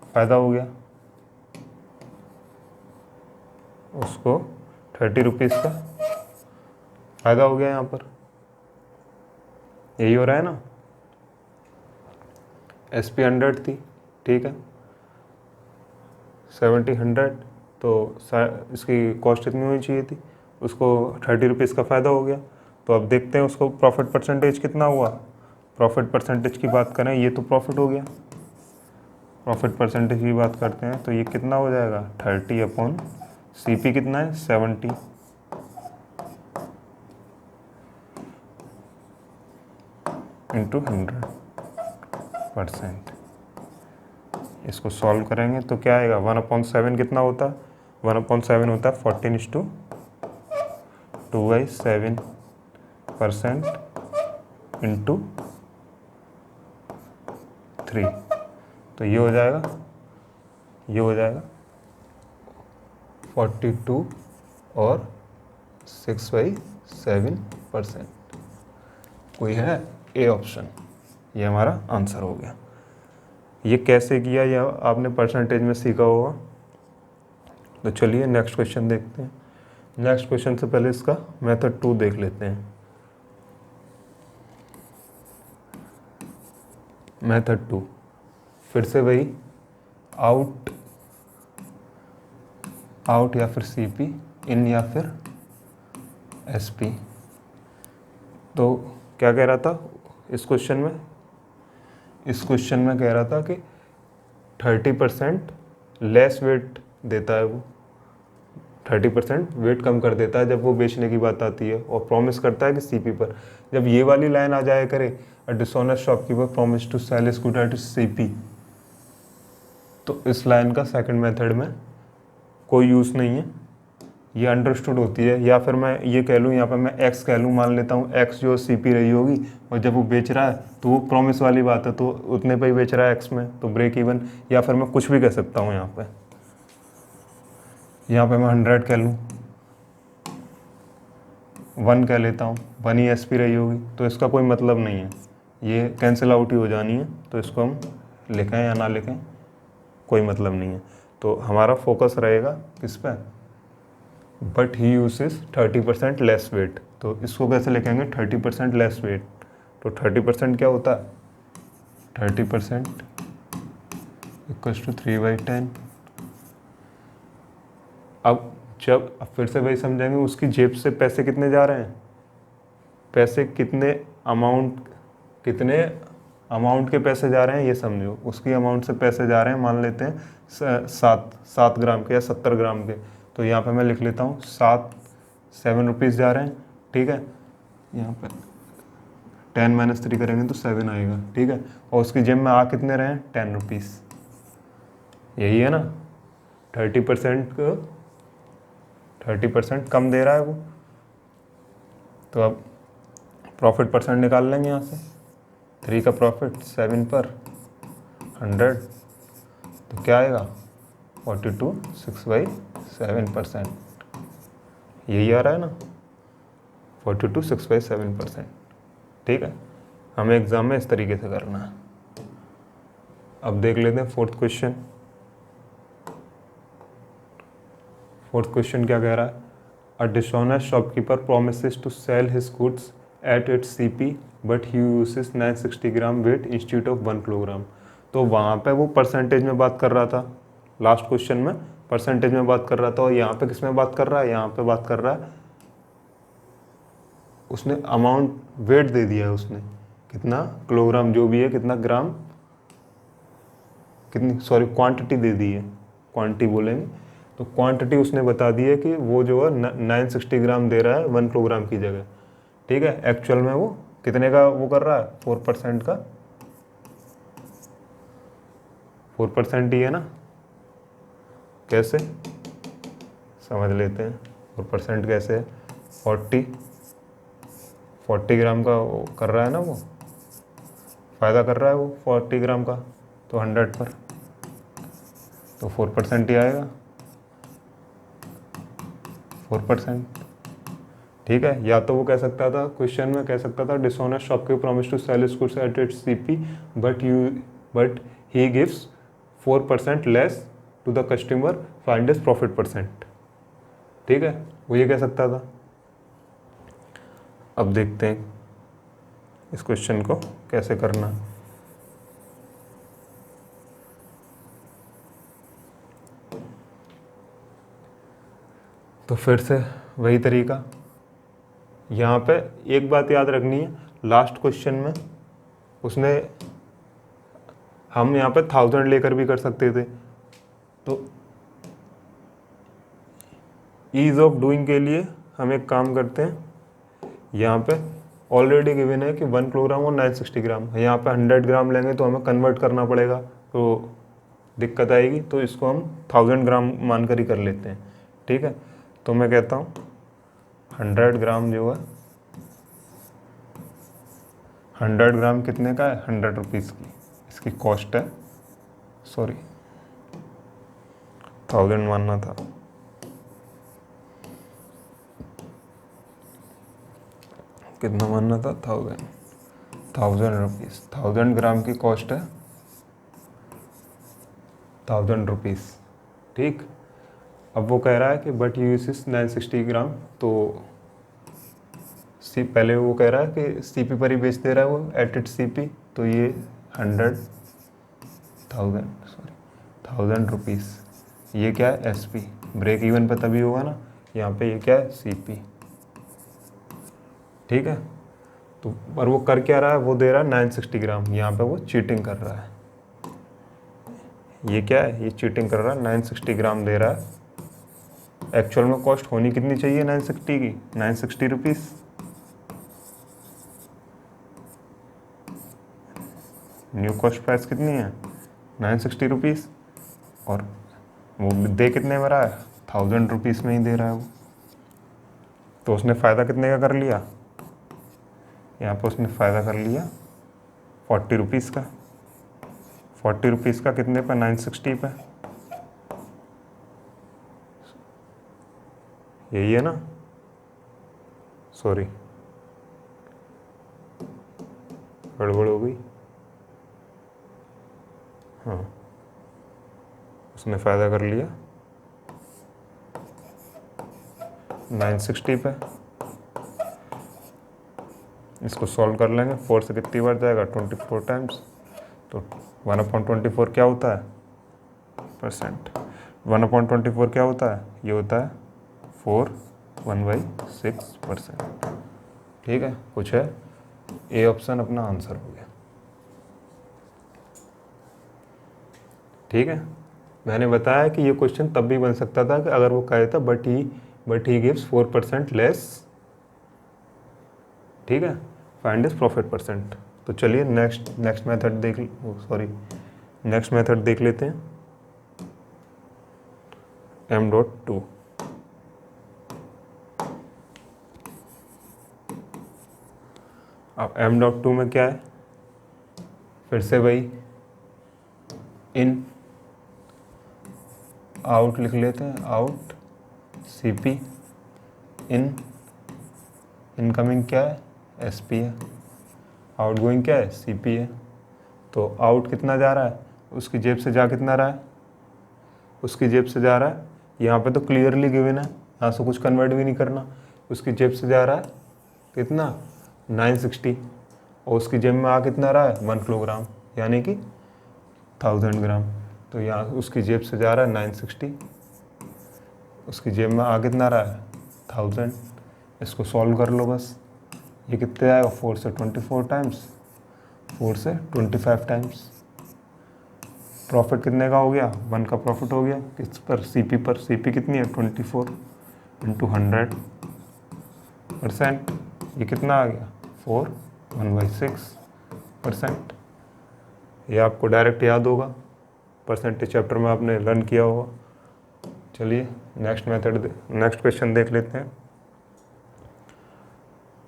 फ़ायदा हो गया, उसको 30 रुपीज़ का फ़ायदा हो गया। यहाँ पर यही हो रहा है ना, SP 100 थी, ठीक है, 70 100, तो इसकी कॉस्ट कितनी होनी चाहिए थी, उसको 30 रुपीज़ का फ़ायदा हो गया। तो अब देखते हैं उसको प्रॉफिट परसेंटेज कितना हुआ। प्रॉफिट परसेंटेज की बात करें, ये तो प्रॉफिट हो गया, प्रॉफिट परसेंटेज की बात करते हैं तो ये कितना हो जाएगा 30/CP कितना है 70, इंटू 100%। इसको सॉल्व करेंगे तो क्या आएगा, 1/7 कितना होता है, 1/7 होता है 14:2/7% इंटू 3, तो ये हो जाएगा 42 और 6/7%। कोई है, ए ऑप्शन, ये हमारा आंसर हो गया। ये कैसे किया या आपने परसेंटेज में सीखा होगा। तो चलिए नेक्स्ट क्वेश्चन देखते हैं। नेक्स्ट क्वेश्चन से पहले इसका मेथड 2 देख लेते हैं। मेथड 2 फिर से वही आउट या फिर सीपी, इन या फिर एसपी। तो क्या कह रहा था इस क्वेश्चन में? इस क्वेश्चन में कह रहा था कि 30% लेस वेट देता है वो, 30% वेट कम कर देता है जब वो बेचने की बात आती है, और प्रॉमिस करता है कि सीपी पर। जब ये वाली लाइन आ जाया करे, a dishonest shopkeeper promise to sell scooter to CP, तो इस लाइन का सेकंड मेथड में कोई यूज़ नहीं है, ये अंडरस्टूड होती है। या फिर मैं ये कह लूँ, यहाँ पर मैं एक्स कह लूँ, मान लेता हूँ एक्स जो सीपी रही होगी, और जब वो बेच रहा है तो वो प्रॉमिस वाली बात है, तो उतने पे ही बेच रहा है एक्स में, तो ब्रेक इवन। या फिर मैं कुछ भी कह सकता हूँ, यहाँ पे मैं 100 कह लूँ, 1 कह लेता हूँ, 1 ही एसपी रही होगी, तो इसका कोई मतलब नहीं है, ये कैंसिल आउट ही हो जानी है। तो इसको हम लिखें या ना लिखें कोई मतलब नहीं है। तो हमारा फोकस रहेगा किस पे? But he uses 30% less weight. तो इसको कैसे लिखेंगे? 30% लेस वेट। तो 30% क्या होता है? 30% इक्वल्स टू 3/10। अब फिर से वही समझेंगे, उसकी जेब से पैसे कितने जा रहे हैं, पैसे कितने अमाउंट के पैसे जा रहे हैं, ये समझो। उसकी अमाउंट से पैसे जा रहे हैं, मान लेते हैं 7 ग्राम के या 70 ग्राम के। तो यहाँ पे मैं लिख लेता हूँ 7 रुपीज़ जा रहे हैं, ठीक है। यहाँ पे 10 - 3 करेंगे तो 7 आएगा, ठीक है। और उसकी जेब में आ कितने रहे हैं? 10 रुपीज़। यही है ना, 30% कम दे रहा है वो। तो अब प्रॉफिट परसेंट निकाल लेंगे यहाँ से। 3 का प्रॉफिट 7 पर 100, तो क्या आएगा? 42 6/7%। यही आ रहा है ना, 42 6/7%, ठीक है। हमें एग्ज़ाम में इस तरीके से करना है। अब देख लेते हैं फोर्थ क्वेश्चन। फोर्थ क्वेश्चन क्या कह रहा है? A dishonest shopkeeper promises to sell his goods at its CP but he uses 960 gram weight instead of 1 kilogram. तो वहाँ पे वो परसेंटेज में बात कर रहा था, लास्ट क्वेश्चन में परसेंटेज में बात कर रहा था, और यहाँ पे किस में बात कर रहा है? यहाँ पे बात कर रहा है, उसने अमाउंट वेट दे दिया है, उसने कितना किलोग्राम जो भी है, कितना ग्राम, कितनी क्वांटिटी दे दी है, क्वांटिटी बोलेंगे। तो क्वांटिटी उसने बता दी है कि वो जो है 960 ग्राम दे रहा है 1 किलोग्राम की जगह, ठीक है। एक्चुअल में वो कितने का वो कर रहा है? 4% का, 4% ही है ना। कैसे समझ लेते हैं 4% कैसे है। 40 ग्राम का वो कर रहा है ना, वो फ़ायदा कर रहा है वो 40 ग्राम का, तो 100 पर, तो 4% ही आएगा, 4%, ठीक है। या तो वो कह सकता था, क्वेश्चन में कह सकता था, dishonest shopkeeper promise to sell goods at its CP but he gives 4% less to the customer, find his profit percent, ठीक है। वो ये कह सकता था। अब देखते हैं इस क्वेश्चन को कैसे करना। तो फिर से वही तरीका, यहाँ पे एक बात याद रखनी है, लास्ट क्वेश्चन में उसने, हम यहाँ पे 1000 लेकर भी कर सकते थे। तो ईज़ ऑफ डूइंग के लिए हम एक काम करते हैं, यहाँ पे ऑलरेडी गिवन है कि 1 किलोग्राम और 960 ग्राम, यहाँ पे 100 ग्राम लेंगे तो हमें कन्वर्ट करना पड़ेगा, तो दिक्कत आएगी। तो इसको हम 1000 ग्राम मानकर ही कर लेते हैं, ठीक है। तो मैं कहता हूँ 100 ग्राम जो है, 100 ग्राम कितने का है? 100 रुपीज़ की इसकी कॉस्ट है, 1000 मानना था, कितना मानना था? 1000 रुपीज़। 1000 ग्राम की कॉस्ट है 1000 रुपीज़। ठीक, अब वो कह रहा है कि बट यू इस 960 ग्राम, तो पहले वो कह रहा है कि सीपी पर ही बेच दे रहा है वो एट इट सीपी, तो ये 1000 रुपीज़, ये क्या है एसपी। ब्रेक इवन पे तभी होगा ना, यहाँ पे ये क्या है सीपी। ठीक है, तो पर वो कर क्या रहा है, वो दे रहा है 960 ग्राम, यहाँ पे वो चीटिंग कर रहा है। ये क्या है, ये चीटिंग कर रहा है, 960 ग्राम दे रहा है। एक्चुअल में कॉस्ट होनी कितनी चाहिए 960 की, 960 रुपीज़। न्यू कॉस्ट प्राइस कितनी है 960 रुपीज़, और वो दे कितने में रहा है 1000 रुपीज़ में ही दे रहा है वो। तो उसने फ़ायदा कितने का कर लिया, यहाँ पर उसने फ़ायदा कर लिया 40 रुपीज़ का। 40 रुपीज़ का कितने पे, 960 पे, यही है ना, सॉरी गड़बड़ हो गई। हाँ, उसने फ़ायदा कर लिया 960 पे। इसको सॉल्व कर लेंगे, 4 से कितनी बार जाएगा 24 टाइम्स, तो 1/24 क्या होता है परसेंट। 1/24 क्या होता है, ये होता है 4 1/6%। ठीक है, कुछ है, ए ऑप्शन अपना आंसर हो गया। ठीक है, मैंने बताया कि ये क्वेश्चन तब भी बन सकता था कि अगर वो कहे था बट ही गिव्स 4% लेस। ठीक है, फाइंड इज प्रॉफिट परसेंट। तो चलिए नेक्स्ट मेथड देख लेते हैं। M.2, अब M.2 में क्या है, फिर से वही इन आउट लिख लेते हैं, आउट CP, इनकमिंग क्या है SP है, आउट गोइंग क्या है CP है। तो आउट कितना जा रहा है, उसकी जेब से जा कितना रहा है, उसकी जेब से जा रहा है, यहाँ पे तो क्लियरली गिवन है, यहाँ से कुछ कन्वर्ट भी नहीं करना। उसकी जेब से जा रहा है कितना 960, और उसकी जेब में आ कितना रहा है 1 किलोग्राम, यानी कि 1000 ग्राम। तो यहाँ उसकी जेब से जा रहा है 960, उसकी जेब में आ कितना रहा है 1000। इसको सॉल्व कर लो बस, ये कितने आएगा 4 से 24 टाइम्स, 4 से 25 टाइम्स। प्रॉफिट कितने का हो गया, 1 का प्रॉफिट हो गया किस पर, CP पर। CP कितनी है 24 इंटू 100%, ये कितना आ गया 4 1/6%। ये आपको डायरेक्ट याद होगा, परसेंटेज चैप्टर में आपने लर्न किया होगा। चलिए नेक्स्ट क्वेश्चन देख लेते हैं।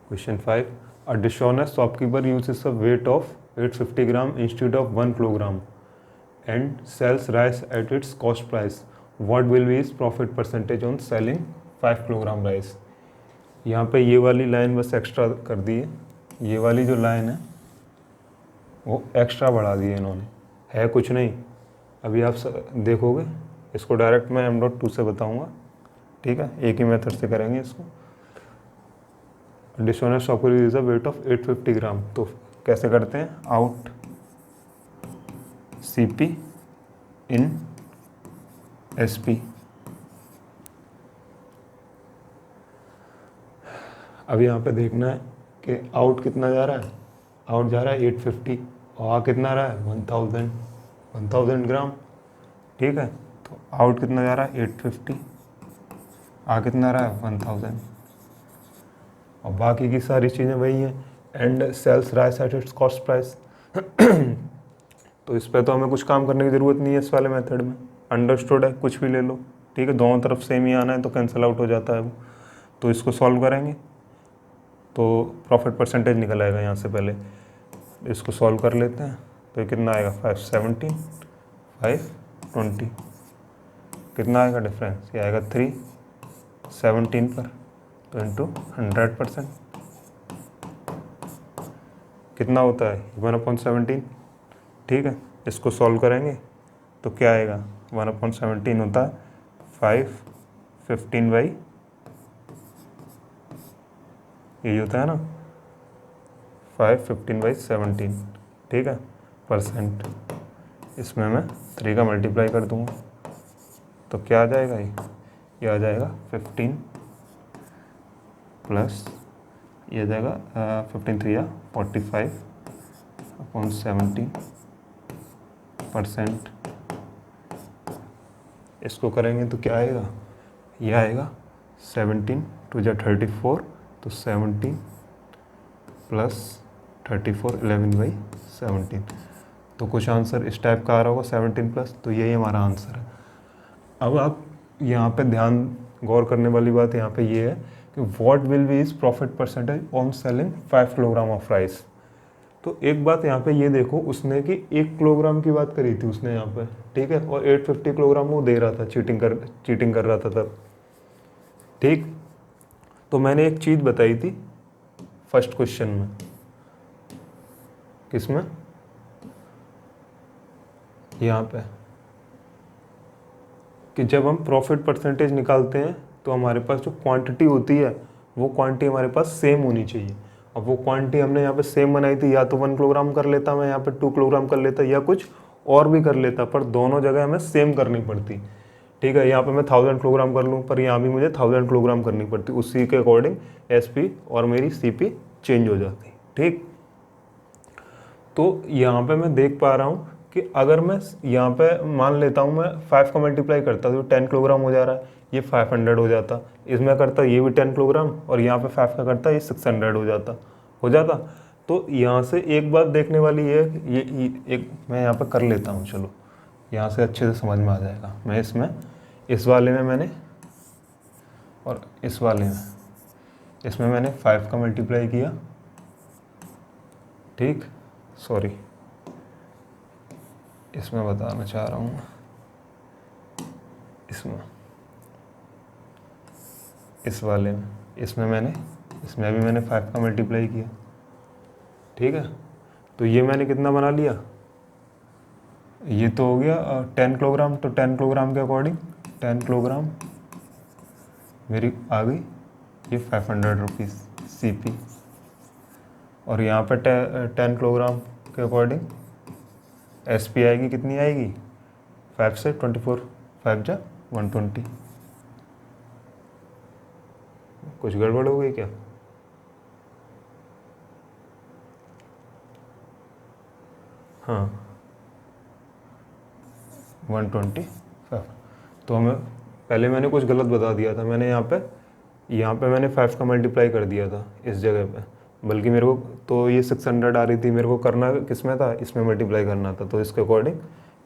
Question 5, a dishonest shopkeeper uses a weight of 850 gram instead of 1 kilogram and sells rice at its cost price. What will be his profit percentage on selling 5 kilogram rice. यहाँ पे ये वाली line बस extra कर दी है, ये वाली जो लाइन है वो एक्स्ट्रा बढ़ा दी है इन्होंने, है कुछ नहीं। अभी आप देखोगे, इसको डायरेक्ट मैं M.2 से बताऊंगा। ठीक है, एक ही मेथड से करेंगे इसको। Dishonest shopkeeper is a weight of 850 gram, तो कैसे करते हैं, आउट CP इन SP। अब यहाँ पे देखना है कि आउट कितना जा रहा है, आउट जा रहा है 850, और आ कितना रहा है 1000 ग्राम। ठीक है, तो आउट कितना जा रहा है 850, आ कितना रहा है 1000, और बाकी की सारी चीज़ें वही हैं। And sells rice at its cost price. तो इस पर तो हमें कुछ काम करने की ज़रूरत नहीं है इस वाले मेथड में, अंडरस्टूड है, कुछ भी ले लो। ठीक है, दोनों तरफ सेम ही आना है तो कैंसिल आउट हो जाता है वो। तो इसको सॉल्व करेंगे तो प्रॉफिट परसेंटेज निकल आएगा यहाँ से। पहले इसको सॉल्व कर लेते हैं, तो ये कितना आएगा 517 520, कितना आएगा डिफरेंस, ये आएगा 317 पर, तो इंटू 100% कितना होता है 1/17। ठीक है, इसको सॉल्व करेंगे तो क्या आएगा, 1/17 होता है 5/15 यही होता है ना, 5/15/17, ठीक है, परसेंट। इसमें मैं 3 का मल्टीप्लाई कर दूँगा तो क्या आ जाएगा, ये आ जाएगा 15 प्लस ये आ जाएगा 15 3 45/17%। इसको करेंगे तो क्या आएगा, ये आएगा 17 2 जा 34, तो 17 प्लस 34 11/17। तो कुछ आंसर इस टाइप का आ रहा होगा 17 प्लस, तो यही हमारा आंसर है। अब आप यहाँ पे ध्यान गौर करने वाली बात यहाँ पे ये है कि what will be is profit percentage on selling 5 kilogram of rice. तो एक बात यहाँ पे ये देखो, उसने कि 1 किलोग्राम की बात करी थी उसने यहाँ पे, ठीक है, और 850 किलोग्राम वो दे रहा था, चीटिंग कर रहा था तब, ठीक। तो मैंने एक चीज़ बताई थी फर्स्ट क्वेश्चन में, किसमें, यहाँ पे, कि जब हम प्रॉफिट परसेंटेज निकालते हैं तो हमारे पास जो क्वांटिटी होती है वो क्वांटिटी हमारे पास सेम होनी चाहिए। अब वो क्वांटिटी हमने यहाँ पे सेम बनाई थी, या तो 1 किलोग्राम कर लेता मैं, यहाँ पे 2 किलोग्राम कर लेता, या कुछ और भी कर लेता, पर दोनों जगह हमें सेम करनी पड़ती, ठीक है। यहाँ पे मैं 1000 किलोग्राम कर लूँ, पर यहाँ भी मुझे 1000 किलोग्राम करनी पड़ती, उसी के अकॉर्डिंग SP और मेरी CP चेंज हो जाती, ठीक। तो यहाँ पे मैं देख पा रहा हूँ कि अगर मैं यहाँ पे मान लेता हूँ मैं 5 का मल्टीप्लाई करता तो 10 किलोग्राम हो जा रहा है, ये 500 हो जाता, इसमें करता ये भी 10 किलोग्राम, और यहाँ पे 5 का करता ये 600 हो जाता। तो यहाँ से एक बात देखने वाली है, ये एक मैं यहाँ पे कर लेता हूँ, चलो यहाँ से अच्छे से समझ में आ जाएगा। मैं इसमें इस वाले में मैंने और इस वाले में, इसमें मैंने 5 का मल्टीप्लाई किया, ठीक, सॉरी इसमें बताना चाह रहा हूँ, इसमें इस वाले में, इसमें भी मैंने 5 का मल्टीप्लाई किया, ठीक है। तो ये मैंने कितना बना लिया, ये तो हो गया 10 किलोग्राम, तो 10 किलोग्राम के अकॉर्डिंग 10 किलोग्राम मेरी आ गई ये 500 रुपीज़ CP, और यहाँ पे 10 किलोग्राम के अकॉर्डिंग SP आएगी, कितनी आएगी, 5 से 24, 5 जा 120। कुछ गड़बड़ हो गई क्या, हाँ 125। तो हमें पहले मैंने कुछ गलत बता दिया था, मैंने यहाँ पे मैंने 5 का मल्टीप्लाई कर दिया था इस जगह पे, बल्कि मेरे को तो ये 600 आ रही थी, मेरे को करना किसमें था, इसमें मल्टीप्लाई करना था, तो इसके अकॉर्डिंग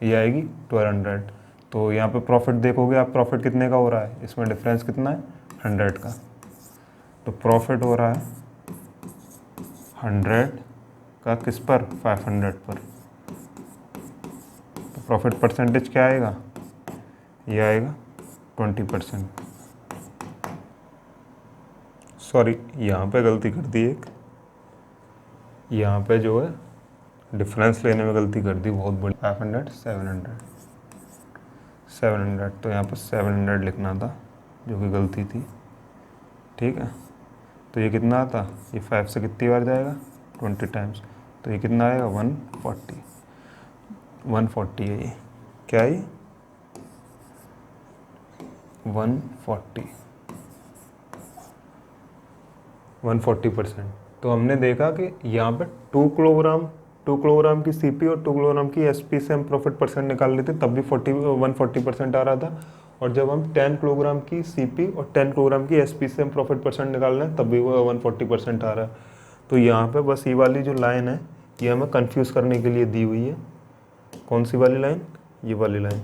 ये आएगी 1200। तो यहाँ पे प्रॉफिट देखोगे आप, प्रॉफिट कितने का हो रहा है, इसमें डिफरेंस कितना है 100 का, तो प्रॉफिट हो रहा है 100 का किस पर, 500 पर। तो प्रॉफिट परसेंटेज क्या आएगा, ये आएगा 20%। सॉरी यहाँ पे गलती कर दी एक, यहाँ पे जो है डिफरेंस लेने में गलती कर दी बहुत बड़ी, 500 700, तो यहाँ पर 700 लिखना था जो कि गलती थी, ठीक है। तो ये कितना आता, ये 5 से कितनी बार जाएगा 20 टाइम्स, तो ये कितना आएगा 140 है, ये क्या है 140%। तो हमने देखा कि यहाँ पे 2 किलोग्राम की CP और 2 किलोग्राम की SP से हम प्रॉफिट परसेंट निकाल लेते, तब भी 140% आ रहा था, और जब हम 10 किलोग्राम की CP और 10 किलोग्राम की SP से हम प्रॉफिट परसेंट निकाल रहे हैं, तब भी वो 140% आ रहा है। तो यहाँ पे बस ये वाली जो लाइन है ये हमें कंफ्यूज करने के लिए दी हुई है, कौन सी वाली लाइन, ये वाली लाइन,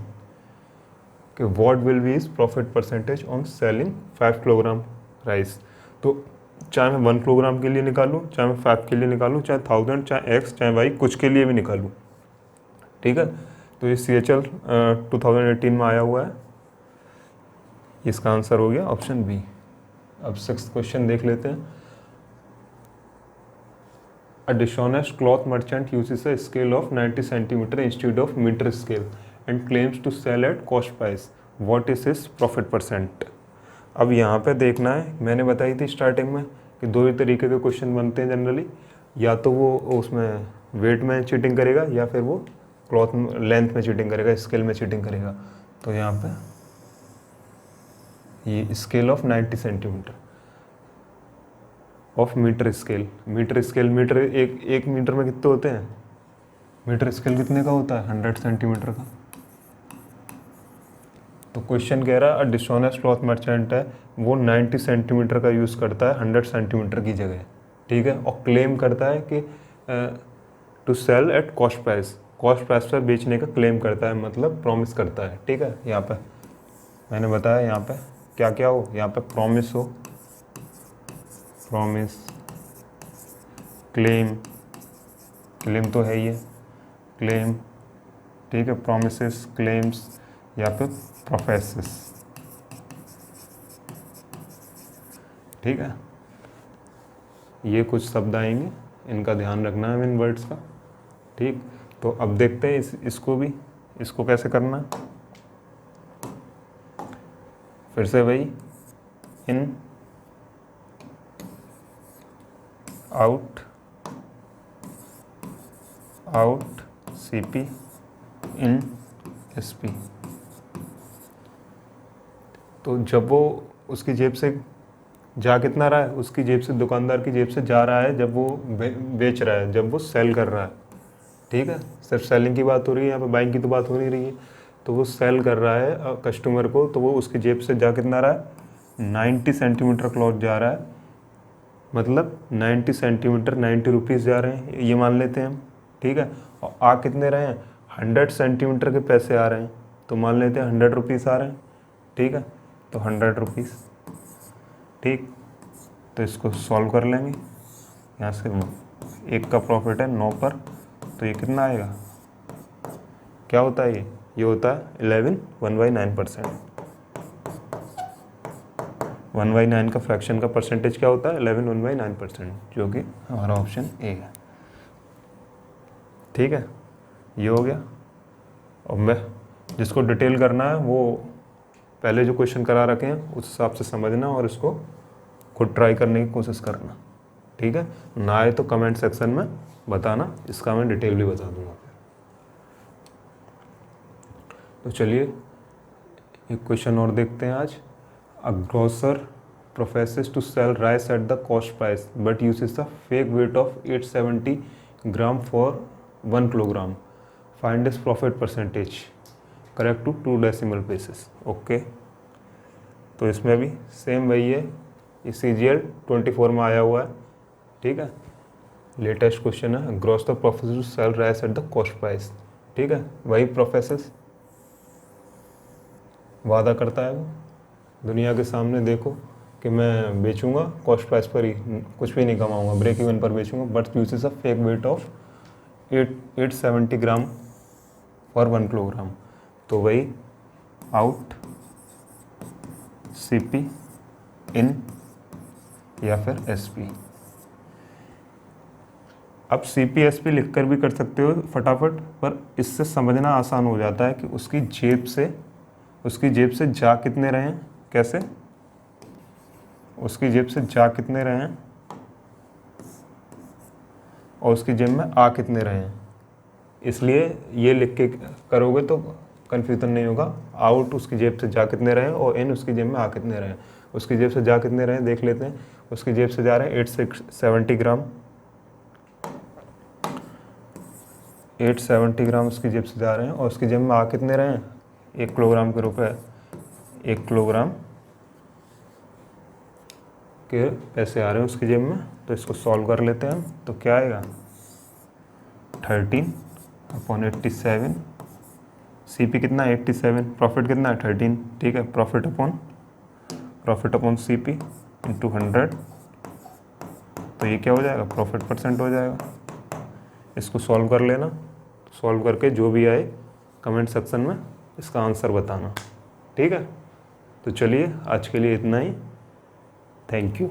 कि what will be is profit percentage on selling 5 kilogram rice. तो चाहे मैं 1 किलोग्राम के लिए निकालूँ, चाहे मैं 5 के लिए निकालूँ, चाहे 1000, चाहे X, चाहे Y, कुछ के लिए भी निकालूँ, ठीक है। तो ये CHL 2018 में आया हुआ है, इसका आंसर हो गया ऑप्शन बी। अब 6th क्वेश्चन देख लेते हैं। A dishonest cloth merchant uses a scale of 90 centimeter instead of meter scale and claims to sell at cost price, what is his profit percent. अब यहाँ पे देखना है, मैंने बताई थी स्टार्टिंग में कि दो ही तरीके के क्वेश्चन बनते हैं जनरली, या तो वो उसमें वेट में चीटिंग करेगा या फिर वो क्लॉथ लेंथ में चीटिंग करेगा, स्केल में चीटिंग करेगा। तो यहाँ पे ये scale of 90 centimetre of metre scale, metre एक मीटर में कितने होते हैं, मीटर स्केल कितने का होता है, 100 सेंटीमीटर का। तो क्वेश्चन कह रहा है डिसऑनेस्ट क्लॉथ मर्चेंट है, वो 90 सेंटीमीटर का यूज़ करता है 100 सेंटीमीटर की जगह, ठीक है, और क्लेम करता है कि to sell at cost price पर बेचने का क्लेम करता है, मतलब प्रॉमिस करता है, ठीक है। यहाँ पे मैंने बताया यहाँ पे क्या क्या हो, यहाँ पे प्रॉमिस हो, प्रॉमिस, क्लेम तो है ही है, क्लेम, ठीक है, प्रॉमिसेस, क्लेम्स या फिर प्रोफेसेस, ठीक है। ये कुछ शब्द आएंगे, इनका ध्यान रखना है इन वर्ड्स का, ठीक। तो अब देखते हैं इसको कैसे करना है। फिर से वही इन, आउट, सीपी, इन, एसपी। तो जब वो उसकी जेब से जा कितना रहा है, उसकी जेब से, दुकानदार की जेब से जा रहा है जब वो बेच रहा है, जब वो सेल कर रहा है, ठीक है, सिर्फ सेलिंग की बात हो रही है, यहाँ पे बाइंग की तो बात हो नहीं रही है। तो वो सेल कर रहा है कस्टमर को, तो वो उसकी जेब से जा कितना रहा है, 90 सेंटीमीटर क्लॉथ जा रहा है, मतलब 90 सेंटीमीटर 90 रुपीज़ जा रहे हैं, ये मान लेते हैं हम, ठीक है। और आ कितने रहे हैं, 100 सेंटीमीटर के पैसे आ रहे हैं, तो मान लेते हैं 100 रुपीज़ आ रहे हैं, ठीक है। तो 100 रुपीज़, ठीक। तो इसको सॉल्व कर लेंगे, यहाँ से एक का प्रॉफिट है 9 पर, तो ये कितना आएगा, क्या होता है ये होता है 11 1/9%। 1/9 का फ्रैक्शन का परसेंटेज क्या होता है, 11 1/9%, जो कि हमारा ऑप्शन ए है, ठीक है। ये हो गया। और मैं जिसको डिटेल करना है वो पहले जो क्वेश्चन करा रखे हैं उस हिसाब से समझना और इसको खुद ट्राई करने की कोशिश करना, ठीक है। ना आए तो कमेंट सेक्शन में बताना, इसका मैं डिटेल भी बता दूंगा। तो चलिए एक क्वेश्चन और देखते हैं आज। A grocer professes to sell rice at the cost price but uses the fake weight of 870 gram for 1 kilogram, find his profit percentage, correct to 2 decimal places. Okay, तो इसमें भी सेम वही है, ये CGL 24 में आया हुआ है, ठीक है, लेटेस्ट क्वेश्चन है। Grocer the professes to sell rice at the cost price, ठीक है, वही प्रोफेसेस वादा करता है वो दुनिया के सामने, देखो कि मैं बेचूंगा कॉस्ट प्राइस पर ही, कुछ भी नहीं कमाऊंगा, ब्रेक इवन पर बेचूंगा, but uses a fake weight of 870 gram for 1 kilogram. तो वही आउट, CP, इन या फिर SP। अब CP SP लिख कर भी कर सकते हो फटाफट, पर इससे समझना आसान हो जाता है कि उसकी जेब से जा कितने रहे हैं, कैसे, उसकी जेब से जा कितने रहे हैं और उसकी जेब में आ कितने रहे हैं। इसलिए ये लिख के करोगे तो कन्फ्यूजन नहीं होगा। आउट उसकी जेब से जा कितने रहे हैं और इन उसकी जेब में आ कितने रहे हैं। उसकी जेब से जा कितने रहे हैं देख लेते हैं। उसकी जेब से जा रहे हैं 870 ग्राम, 870 ग्राम उसकी जेब से जा रहे हैं, और उसकी जेब में आ कितने रहे हैं, 1 किलोग्राम के रुपए, 1 किलोग्राम के पैसे आ रहे हैं उसकी जेब में। तो इसको सॉल्व कर लेते हैं हम, तो क्या आएगा 13/87, CP कितना है 87, प्रॉफिट कितना है 13, ठीक है, प्रॉफिट अपॉन CP इंटू 100, तो ये क्या हो जाएगा, प्रॉफिट परसेंट हो जाएगा। इसको सॉल्व कर लेना, सॉल्व करके जो भी आए कमेंट सेक्शन में इसका आंसर बताना, ठीक है। तो चलिए आज के लिए इतना ही, थैंक यू।